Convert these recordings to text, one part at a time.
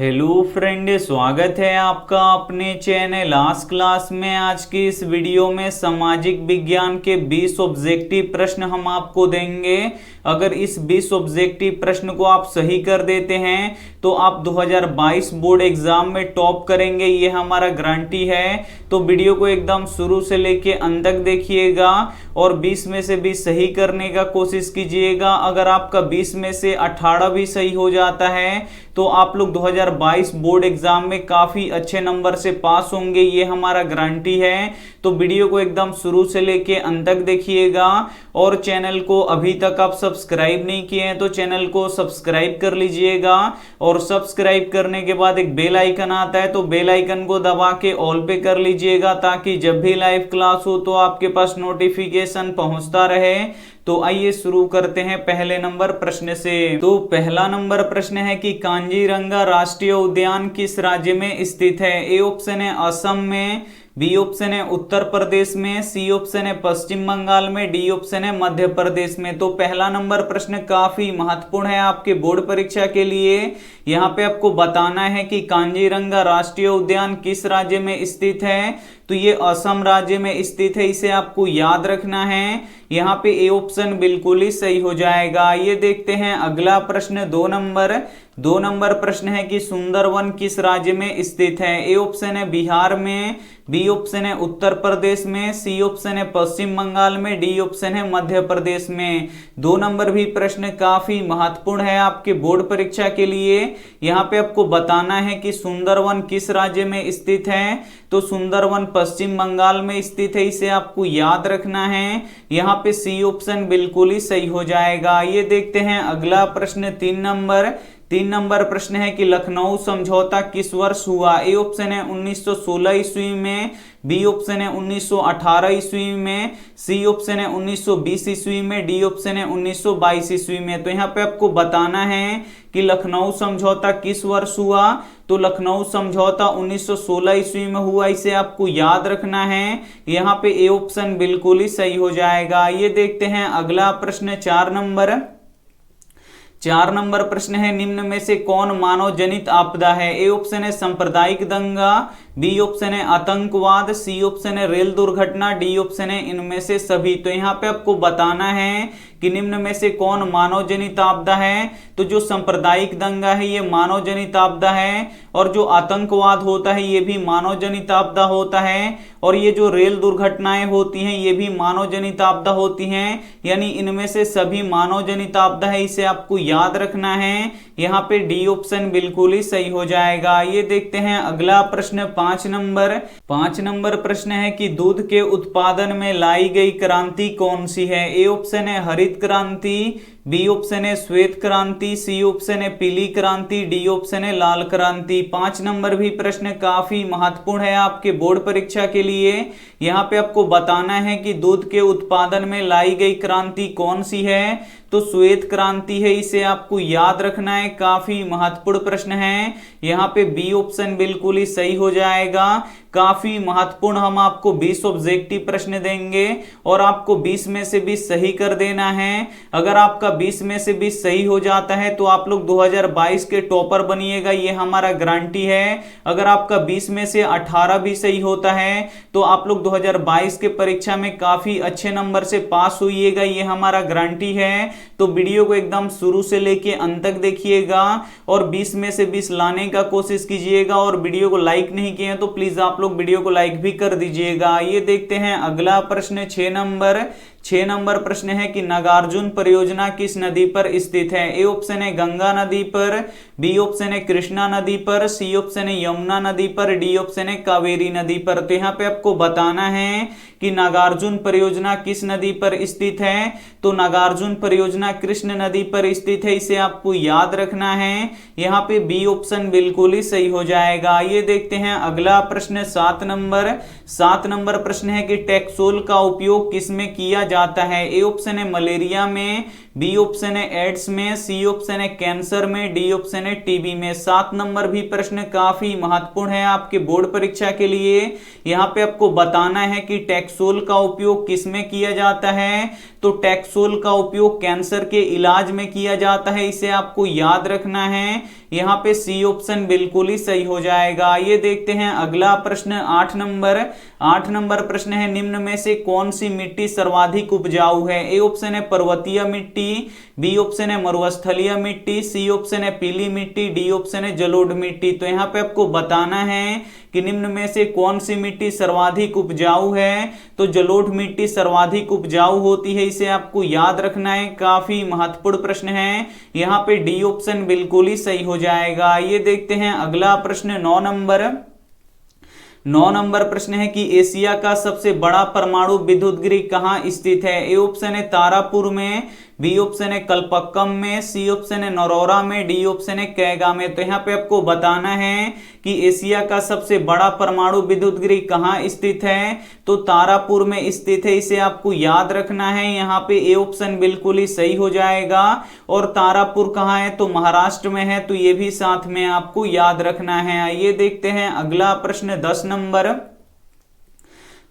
Hello friend, स्वागत है आपका अपने चैनल आज क्लास में। आज की इस वीडियो में सामाजिक विज्ञान के 20 ऑब्जेक्टिव प्रश्न हम आपको देंगे। अगर इस 20 ऑब्जेक्टिव प्रश्न को आप सही कर देते हैं तो आप 2022 बोर्ड एग्जाम में टॉप करेंगे, ये हमारा गारंटी है। तो वीडियो को एकदम शुरू से लेके अंत तक देखिएगा और 20 में से 20 सही करने का कोशिश कीजिएगा। अगर आपका 20 में से 18 भी सही हो जाता है तो आप लोग 2022 बोर्ड एग्जाम में काफी अच्छे नंबर से पास होंगे, ये हमारा गारंटी है। तो वीडियो को एकदम शुरू से लेके अंत तक देखिएगा और चैनल को अभी तक आप सब्सक्राइब नहीं किए हैं तो चैनल को सब्सक्राइब कर लीजिएगा। और सब्सक्राइब करने के बाद एक बेल आइकन आता है तो बेल आइकन को दबा के ऑल पे कर लीजिएगा, ताकि जब भी लाइव क्लास हो तो आपके पास नोटिफिकेशन पहुंचता रहे। तो आइए शुरू करते हैं पहले नंबर प्रश्न से। तो पहला नंबर प्रश्न है कि कांजीरंगा राष्ट्रीय उद्यान किस राज्य में स्थित है। ए ऑप्शन है असम में, बी ऑप्शन है उत्तर प्रदेश में, सी ऑप्शन है पश्चिम बंगाल में, डी ऑप्शन है मध्य प्रदेश में। तो पहला नंबर प्रश्न काफी महत्वपूर्ण है आपके बोर्ड परीक्षा के लिए। यहाँ पे आपको बताना है कि कांजीरंगा राष्ट्रीय उद्यान किस राज्य में स्थित है। तो ये असम राज्य में स्थित है, इसे आपको याद रखना है। यहाँ पे ए ऑप्शन बिल्कुल ही सही हो जाएगा। ये देखते हैं अगला प्रश्न, दो नंबर प्रश्न है कि सुंदरवन किस राज्य में स्थित है। ए ऑप्शन है बिहार में, बी ऑप्शन है उत्तर प्रदेश में, सी ऑप्शन है पश्चिम बंगाल में, डी ऑप्शन है मध्य प्रदेश में। 2 नंबर भी प्रश्न काफी महत्वपूर्ण है आपके बोर्ड परीक्षा के लिए। यहाँ पे आपको बताना है कि सुंदरवन किस राज्य में स्थित है। तो सुंदरवन पश्चिम बंगाल में स्थित है, इसे आपको याद रखना है। यहाँ पे सी ऑप्शन बिल्कुल ही सही हो जाएगा। ये देखते हैं अगला प्रश्न, 3 नंबर प्रश्न है कि लखनऊ समझौता किस वर्ष हुआ। ए ऑप्शन है 1916 ईस्वी में, बी ऑप्शन है 1918 ईस्वी में, सी ऑप्शन है 1920 ईस्वी में, डी ऑप्शन है 1922 ईस्वी में। तो यहाँ पे आपको बताना है कि लखनऊ समझौता किस वर्ष हुआ। तो लखनऊ समझौता 1916 ईस्वी में हुआ, इसे आपको याद रखना है। यहाँ पे ए ऑप्शन बिल्कुल ही सही हो जाएगा। ये देखते हैं अगला प्रश्न, 4 नंबर प्रश्न है निम्न में से कौन मानव जनित आपदा है। ए ऑप्शन है सांप्रदायिक दंगा, बी ऑप्शन है आतंकवाद, सी ऑप्शन है रेल दुर्घटना, डी ऑप्शन है इनमें से सभी। तो यहाँ पे आपको बताना है कि निम्न में से कौन मानव जनित आपदा है। तो जो सांप्रदायिक दंगा है ये मानव जनित आपदा है, और जो आतंकवाद होता है ये भी मानव जनित आपदा होता है, और ये जो रेल दुर्घटनाएं होती हैं ये भी मानव जनित आपदा होती हैं। यानी इनमें से सभी मानव जनित आपदा है, इसे आपको याद रखना है। यहाँ पे डी ऑप्शन बिल्कुल ही सही हो जाएगा। ये देखते हैं अगला प्रश्न, 5 नंबर प्रश्न है कि दूध के उत्पादन में लाई गई क्रांति कौन सी है। ए ऑप्शन है हरित क्रांति, बी ऑप्शन है श्वेत क्रांति, सी ऑप्शन है पीली क्रांति, डी ऑप्शन है लाल क्रांति। 5 नंबर भी प्रश्न काफी महत्वपूर्ण है आपके बोर्ड परीक्षा के लिए। यहाँ पे आपको बताना है कि दूध के उत्पादन में लाई गई क्रांति कौन सी है। तो श्वेत क्रांति है, इसे आपको याद रखना है, काफी महत्वपूर्ण प्रश्न है। यहाँ पे बी ऑप्शन बिल्कुल ही सही हो जाएगा। काफी महत्वपूर्ण हम आपको 20 ऑब्जेक्टिव प्रश्न देंगे और आपको 20 में से 20 सही कर देना है। अगर आपका 20 में से 20 सही हो जाता है तो आप लोग 2022 के टॉपर बनिएगा, ये हमारा गारंटी है। अगर आपका 20 में से 18 भी सही होता है तो आप लोग 2022 के परीक्षा में काफी अच्छे नंबर से पास होइएगा, ये हमारा गारंटी है। तो वीडियो को एकदम शुरू से लेके अंत तक देखिएगा और 20 में से 20 लाने का कोशिश कीजिएगा। और वीडियो को लाइक नहीं किए हैं तो प्लीज आप लोग वीडियो को लाइक भी कर दीजिएगा। ये देखते हैं अगला प्रश्न, 6 नंबर प्रश्न है कि नागार्जुन परियोजना किस नदी पर स्थित है। ए ऑप्शन है गंगा नदी पर, बी ऑप्शन है कृष्णा नदी पर, सी ऑप्शन है यमुना नदी पर, डी ऑप्शन है कावेरी नदी पर। तो यहाँ पे आपको बताना है कि नागार्जुन परियोजना किस नदी पर स्थित है। तो नागार्जुन परियोजना कृष्ण नदी पर स्थित है, इसे आपको याद रखना है। यहाँ पे बी ऑप्शन बिल्कुल ही सही हो जाएगा। ये देखते हैं अगला प्रश्न, 7 नंबर प्रश्न है कि टैक्सोल का उपयोग किस में किया जाता है। ए ऑप्शन है मलेरिया में, बी ऑप्शन है एड्स में, सी ऑप्शन है कैंसर में, डी ऑप्शन है टीबी में। 7 नंबर भी प्रश्न काफी महत्वपूर्ण है आपके बोर्ड परीक्षा के लिए। यहाँ पे आपको बताना है कि टैक्सोल का उपयोग किसमें किया जाता है, तो टैक्सोल का उपयोग कैंसर के इलाज में किया जाता है, इसे आपको याद रखना है। यहाँ पे सी ऑप्शन बिल्कुल ही सही हो जाएगा। ये देखते हैं अगला प्रश्न 8 नंबर। 8 नंबर प्रश्न है निम्न में से कौन सी मिट्टी सर्वाधिक उपजाऊ है। ए ऑप्शन है पर्वतीय मिट्टी, बी ऑप्शन है मरुस्थलीय मिट्टी, सी ऑप्शन है पीली मिट्टी, डी ऑप्शन है जलोढ़ मिट्टी। तो यहाँ पे आपको बताना है कि निम्न में से कौन सी मिट्टी सर्वाधिक उपजाऊ है, तो जलोढ़ मिट्टी सर्वाधिक उपजाऊ होती है, इसे आपको याद रखना है। काफी महत्वपूर्ण प्रश्न है। यहाँ पे डी ऑप्शन बिल्कुल ही सही हो जाएगा। ये देखते हैं अगला प्रश्न 9 नंबर। 9 नंबर प्रश्न है कि एशिया का सबसे बड़ा परमाणु विद्युत गृह कहाँ स्थित है। ए ऑप्शन है तारापुर में, बी ऑप्शन है कलपक्कम में, सी ऑप्शन है नरोरा में, डी ऑप्शन है कैगा में। तो यहाँ पे आपको बताना है कि एशिया का सबसे बड़ा परमाणु विद्युत गृह कहाँ स्थित है, तो तारापुर में स्थित है, इसे आपको याद रखना है। यहाँ पे ए ऑप्शन बिल्कुल ही सही हो जाएगा। और तारापुर कहाँ है, तो महाराष्ट्र में है, तो ये भी साथ में आपको याद रखना है। आइए देखते हैं अगला प्रश्न 10 नंबर।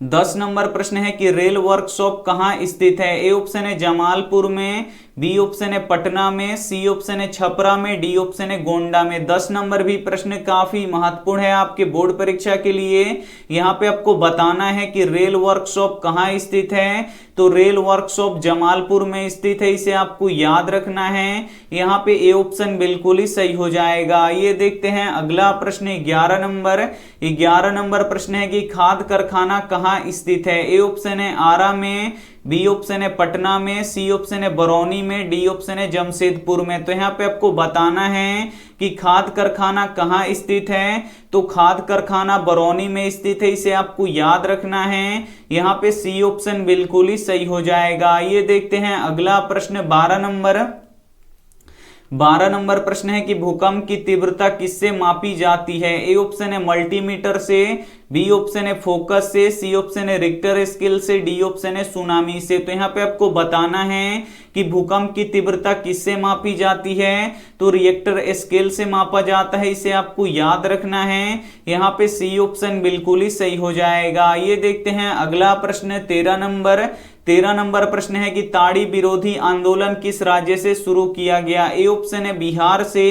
10 नंबर प्रश्न है कि रेल वर्कशॉप कहाँ स्थित है। ए ऑप्शन है जमालपुर में, बी ऑप्शन है पटना में, सी ऑप्शन है छपरा में, डी ऑप्शन है गोंडा में। 10 नंबर भी प्रश्न काफी महत्वपूर्ण है आपके बोर्ड परीक्षा के लिए। यहाँ पे आपको बताना है कि रेल वर्कशॉप कहाँ स्थित है, तो रेल वर्कशॉप जमालपुर में स्थित है, इसे आपको याद रखना है। यहाँ पे ए ऑप्शन बिल्कुल ही सही हो जाएगा। ये देखते हैं अगला प्रश्न 11 नंबर। 11 नंबर प्रश्न है कि खाद कारखाना कहाँ स्थित है। ए ऑप्शन है आरा में, बी ऑप्शन है पटना में, सी ऑप्शन है बरौनी में, डी ऑप्शन है जमशेदपुर में। तो यहाँ पे आपको बताना है कि खाद कारखाना कहाँ स्थित है, तो खाद कारखाना बरौनी में स्थित है, इसे आपको याद रखना है। यहाँ पे सी ऑप्शन बिल्कुल ही सही हो जाएगा। ये देखते हैं अगला प्रश्न 12 नंबर। 12 नंबर प्रश्न है कि भूकंप की तीव्रता किससे मापी जाती है। ए ऑप्शन है मल्टीमीटर से, बी ऑप्शन है फोकस से, सी ऑप्शन है रिक्टर स्केल से, डी ऑप्शन है सुनामी से। तो यहाँ पे आपको बताना है कि भूकंप की तीव्रता किससे मापी जाती है, तो रिएक्टर स्केल से मापा जाता है, इसे आपको याद रखना है। यहाँ पे सी ऑप्शन बिल्कुल ही सही हो जाएगा। ये देखते हैं अगला प्रश्न 13 नंबर। 13 नंबर प्रश्न है कि ताड़ी विरोधी आंदोलन किस राज्य से शुरू किया गया। ए ऑप्शन है बिहार से,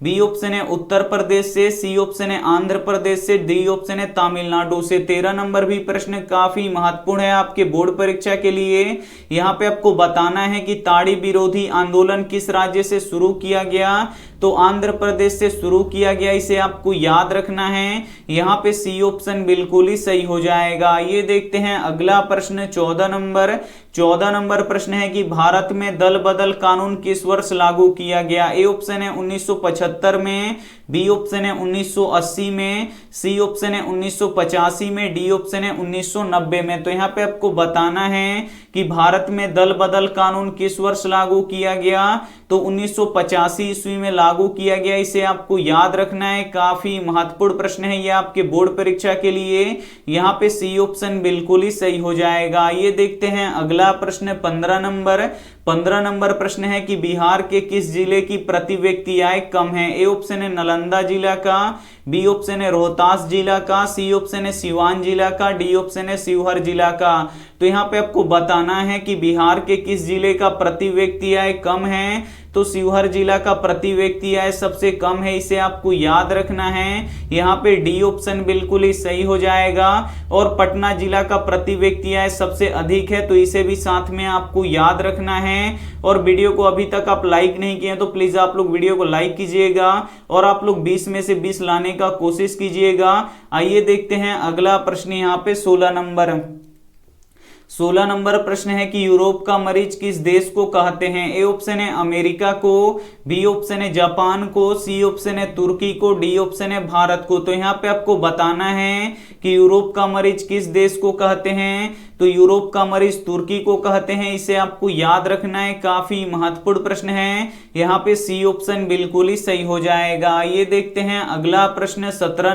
बी ऑप्शन है उत्तर प्रदेश से, सी ऑप्शन है आंध्र प्रदेश से, डी ऑप्शन है तमिलनाडु से। 13 नंबर भी प्रश्न काफी महत्वपूर्ण है आपके बोर्ड परीक्षा के लिए। यहाँ पे आपको बताना है कि ताड़ी विरोधी आंदोलन किस राज्य से शुरू किया गया, तो आंध्र प्रदेश से शुरू किया गया, इसे आपको याद रखना है। यहाँ पे सी ऑप्शन बिल्कुल ही सही हो जाएगा। ये देखते हैं अगला प्रश्न 14 नंबर। 14 नंबर प्रश्न है कि भारत में दल बदल कानून किस वर्ष लागू किया गया। ए ऑप्शन है 1975 में, बी ऑप्शन है 1980 में, सी ऑप्शन है 1985 में, डी ऑप्शन है 1990 में। तो यहाँ पे आपको बताना है कि भारत में दल बदल कानून किस वर्ष लागू किया गया, तो 1985 ईस्वी में लागू किया गया, इसे आपको याद रखना है। काफी महत्वपूर्ण प्रश्न है ये आपके बोर्ड परीक्षा के लिए। यहाँ पे सी ऑप्शन बिल्कुल ही सही हो जाएगा। ये देखते हैं अगला प्रश्न 15 नंबर। 15 नंबर प्रश्न है कि बिहार के किस जिले की प्रति व्यक्ति आय कम है। ए ऑप्शन है नालंदा जिला का, बी ऑप्शन है रोहतास जिला का, सी ऑप्शन है सिवान जिला का, डी ऑप्शन है शिवहर जिला का। तो यहाँ पे आपको बताना है कि बिहार के किस जिले का प्रति व्यक्ति आय कम है, तो शिवहर जिला का प्रति व्यक्ति आय सबसे कम है, इसे आपको याद रखना है। यहाँ पे डी ऑप्शन बिल्कुल ही सही हो जाएगा। और पटना जिला का प्रति व्यक्ति आय सबसे अधिक है, तो इसे भी साथ में आपको याद रखना है। और वीडियो को अभी तक आप लाइक नहीं किए तो प्लीज आप लोग वीडियो को लाइक कीजिएगा और आप लोग 20 में से 20 लाने का कोशिश कीजिएगा। आइए देखते हैं अगला प्रश्न यहाँ पे 16 नंबर। 16 नंबर प्रश्न है कि यूरोप का मरीज किस देश को कहते हैं। ए ऑप्शन है अमेरिका को, बी ऑप्शन है जापान को, सी ऑप्शन है तुर्की को, डी ऑप्शन है भारत को। तो यहाँ पे आपको बताना है कि यूरोप का मरीज किस देश को कहते हैं, तो यूरोप का मरीज तुर्की को कहते हैं, इसे आपको याद रखना है, काफी महत्वपूर्ण प्रश्न है। यहाँ पे सी ऑप्शन बिल्कुल ही सही हो जाएगा। ये देखते हैं अगला प्रश्न 17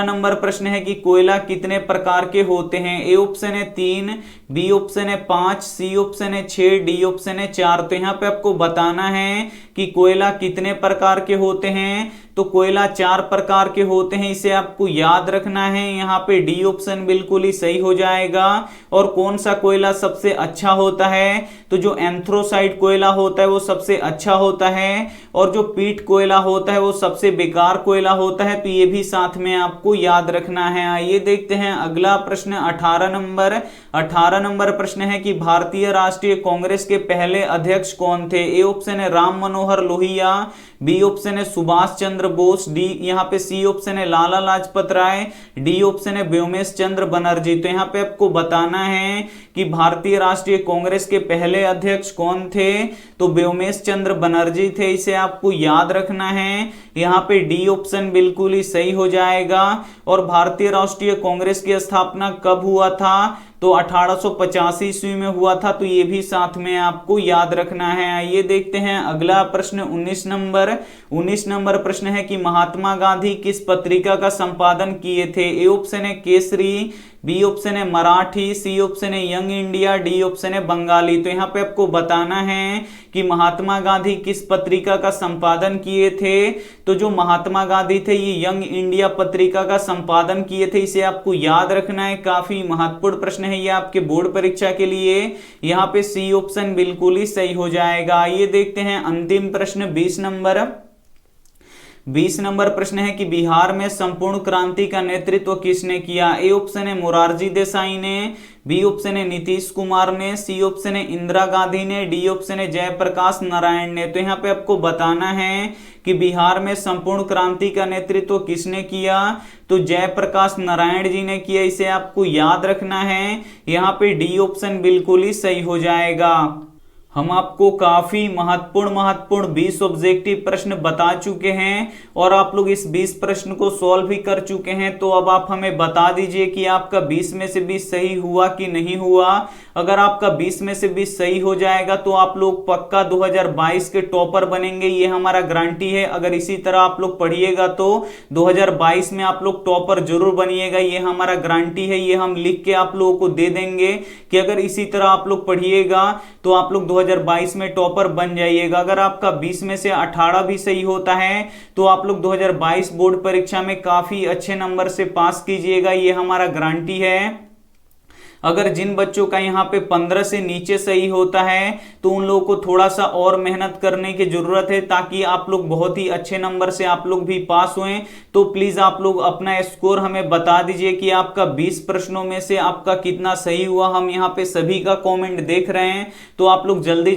नंबर प्रश्न है कि कोयला कितने प्रकार के होते हैं। ए ऑप्शन है 3, बी ऑप्शन है 5, सी ऑप्शन है 6, डी ऑप्शन है 4। तो यहाँ पे आपको बताना है कि कोयला कितने प्रकार के होते हैं। तो कोयला 4 प्रकार के होते हैं, इसे आपको याद रखना है। यहाँ पे डी ऑप्शन बिल्कुल ही सही हो जाएगा। और कौन सा कोयला सबसे अच्छा होता है, तो जो एंथ्रोसाइट कोयला होता है वो सबसे अच्छा होता है, और जो पीट कोयला होता है वो सबसे बेकार कोयला होता है। तो ये भी साथ में आपको याद रखना है। आइए देखते हैं अगला प्रश्न 18 नंबर प्रश्न है कि भारतीय राष्ट्रीय कांग्रेस के पहले अध्यक्ष कौन थे। ए ऑप्शन है राम मनोहर लोहिया, बी ऑप्शन है सुभाष चंद्र बोस, डी यहाँ पे सी ऑप्शन है लाला लाजपत राय, डी ऑप्शन है व्योमेश चंद्र बनर्जी। तो यहाँ पे आपको बताना है कि भारतीय राष्ट्रीय कांग्रेस के पहले अध्यक्ष कौन थे, तो व्योमेश चंद्र बनर्जी थे, इसे आपको याद रखना है। यहाँ पे डी ऑप्शन बिल्कुल ही सही हो जाएगा। और भारतीय राष्ट्रीय कांग्रेस की स्थापना कब हुआ था, तो 1885 ईस्वी में हुआ था। तो ये भी साथ में आपको याद रखना है। आइए देखते हैं अगला प्रश्न 19 नंबर प्रश्न है कि महात्मा गांधी किस पत्रिका का संपादन किए थे। ए ऑप्शन है केसरी, बी ऑप्शन है मराठी, सी ऑप्शन है यंग इंडिया, डी ऑप्शन है बंगाली। तो यहाँ पे आपको बताना है कि महात्मा गांधी किस पत्रिका का संपादन किए थे। तो जो महात्मा गांधी थे ये यंग इंडिया पत्रिका का संपादन किए थे, इसे आपको याद रखना है। काफी महत्वपूर्ण प्रश्न है ये आपके बोर्ड परीक्षा के लिए। यहाँ पे सी ऑप्शन बिल्कुल ही सही हो जाएगा। ये देखते हैं अंतिम प्रश्न 20 नंबर प्रश्न है कि बिहार में संपूर्ण क्रांति का नेतृत्व किसने किया। ए ऑप्शन है मोरारजी देसाई ने, बी ऑप्शन है नीतीश कुमार ने, सी ऑप्शन है इंदिरा गांधी ने, डी ऑप्शन है जयप्रकाश नारायण ने। तो यहाँ पे आपको बताना है कि बिहार में संपूर्ण क्रांति का नेतृत्व किसने किया, तो जयप्रकाश नारायण जी ने किया, इसे आपको याद रखना है। यहाँ पे डी ऑप्शन बिल्कुल ही सही हो जाएगा। हम आपको काफी महत्वपूर्ण 20 ऑब्जेक्टिव प्रश्न बता चुके हैं और आप लोग इस 20 प्रश्न को सॉल्व भी कर चुके हैं। तो अब आप हमें बता दीजिए कि आपका 20 में से 20 सही हुआ कि नहीं हुआ। अगर आपका 20 में से 20 सही हो जाएगा तो आप लोग पक्का 2022 के टॉपर बनेंगे, ये हमारा गारंटी है। अगर इसी तरह आप लोग पढ़िएगा तो 2022 में आप लोग टॉपर जरूर बनिएगा, ये हमारा गारंटी है। ये हम लिख के आप लोगों को दे देंगे कि अगर इसी तरह आप लोग पढ़िएगा तो आप लोग 2022 में टॉपर बन जाइएगा। अगर आपका 20 में से 18 भी सही होता है तो आप लोग 2022 बोर्ड परीक्षा में काफी अच्छे नंबर से पास कीजिएगा, ये हमारा गारंटी है। अगर जिन बच्चों का यहाँ पे 15 से नीचे सही होता है तो उन लोगों को थोड़ा सा और मेहनत करने की जरूरत है, ताकि आप लोग बहुत ही अच्छे नंबर से आप लोग भी पास हुए। तो प्लीज आप लोग अपना स्कोर हमें बता दीजिए कि आपका 20 प्रश्नों में से आपका कितना सही हुआ। हम यहाँ पे सभी का कॉमेंट देख रहे हैं, तो आप लोग जल्दी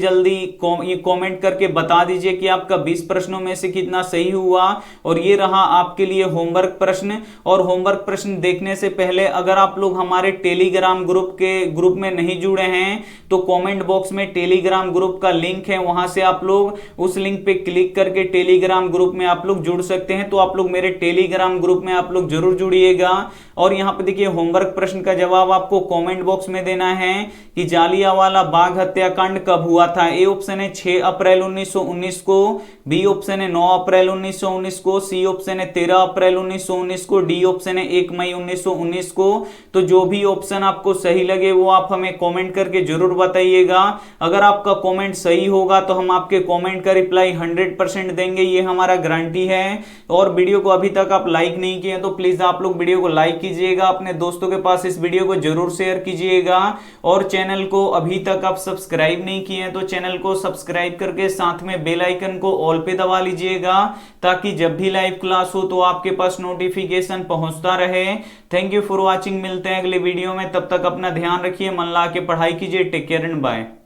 ये कॉमेंट करके बता दीजिए कि आपका 20 प्रश्नों में से कितना सही हुआ। और ये रहा आपके लिए होमवर्क प्रश्न। और होमवर्क प्रश्न देखने से पहले अगर आप लोग हमारे टेलीग्राम ग्रुप में नहीं जुड़े हैं तो कमेंट बॉक्स में टेलीग्राम ग्रुप का लिंक है, वहां से आप लोग उस लिंक पे क्लिक करके टेलीग्राम ग्रुप में आप लोग जुड़ सकते हैं। तो आप लोग मेरे टेलीग्राम ग्रुप में आप लोग जरूर जुड़िएगा। और यहाँ पे देखिए होमवर्क प्रश्न का जवाब आपको कमेंट बॉक्स में देना है कि जालियांवाला बाग हत्याकांड कब हुआ था। ए ऑप्शन है 6 अप्रैल 1919 को, बी ऑप्शन है 9 अप्रैल 1919 को, सी ऑप्शन है 13 अप्रैल 1919 को, डी ऑप्शन है 1 मई 1919 को। तो जो भी ऑप्शन आपको सही लगे वो आप हमें कमेंट करके जरूर बताइएगा। अगर आपका कमेंट सही होगा तो हम आपके कमेंट का रिप्लाई 100% देंगे, ये हमारा गारंटी है। और वीडियो को अभी तक आप लाइक नहीं किए तो प्लीज आप लोग वीडियो को लाइक कीजिएगा, अपने दोस्तों के पास इस वीडियो को जरूर शेयर कीजिएगा। और चैनल को अभी तक आप सब्सक्राइब नहीं किए हैं तो चैनल को सब्सक्राइब करके साथ में बेल आइकन को ऑल पे दबा लीजिएगा, ताकि जब भी लाइव क्लास हो तो आपके पास नोटिफिकेशन पहुंचता रहे। थैंक यू फॉर वॉचिंग, मिलते हैं अगले वीडियो में। तब तक अपना ध्यान रखिए, मन लगा के पढ़ाई कीजिए। Take care and bye.